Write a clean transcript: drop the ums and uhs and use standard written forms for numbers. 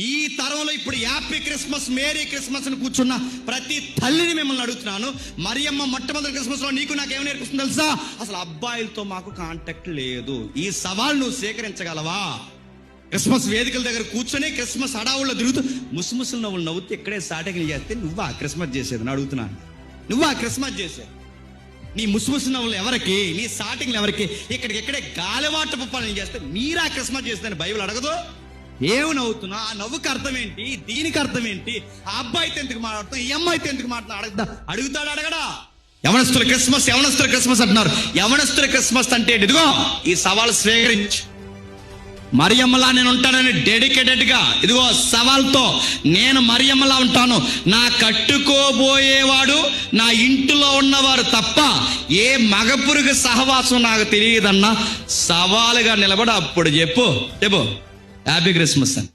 ఈ తరంలో ఇప్పుడు హ్యాపీ క్రిస్మస్, మేరీ క్రిస్మస్ అని కూర్చున్న ప్రతి తల్లిని మిమ్మల్ని అడుగుతున్నాను, మరియమ్మ మొట్టమొదటి క్రిస్మస్ లో నీకు నాకేమో నేర్పిస్తుంది తెలుసా? అసలు అబ్బాయిలతో మాకు కాంటాక్ట్ లేదు. ఈ సవాల్ నువ్వు స్వీకరించగలవా? క్రిస్మస్ వేదికల దగ్గర కూర్చొని క్రిస్మస్ హడావుల్లో తిరుగుతూ ముసుముసులు నవ్వులు నవ్వుతూ ఇక్కడే సాటగిలు చేస్తే నువ్వా క్రిస్మస్ చేసేది అని అడుగుతున్నాను. నువ్వా క్రిస్మస్ చేసేది? నీ ముసుముసు నవ్వులు ఎవరికి? నీ సాటింగ్లు ఎవరికి? ఇక్కడికిక్కడే గాలివాటపు పనులు చేస్తే మీరా క్రిస్మస్ చేస్తుందని బైబిల్ అడగదు? ఏమి నవ్వుతున్నా? ఆ నవ్వుకి అర్థం ఏంటి? దీనికి అర్థం ఏంటి? ఆ అబ్బాయితో ఎందుకు మాట్లాడుతాం, ఈ అమ్మాయితో ఎందుకు మాట్లాడుతా? అడగడా? యవనస్తుల క్రిస్మస్ అంటున్నారు. యవనస్తుల క్రిస్మస్ అంటే ఇదిగో ఈ సవాల్ స్వీకరించు. మరియమ్మలా నేను ఉంటానని డెడికేటెడ్ గా ఇదిగో సవాల్తో నేను మరియమ్మలా ఉంటాను. నా కట్టుకోబోయేవాడు నా ఇంటిలో ఉన్నవారు తప్ప ఏ మగపురుగు సహవాసం నాకు తెలియదన్నా సవాలుగా నిలబడి అప్పుడు చెప్పు హ్యాపీ క్రిస్మస్ అని.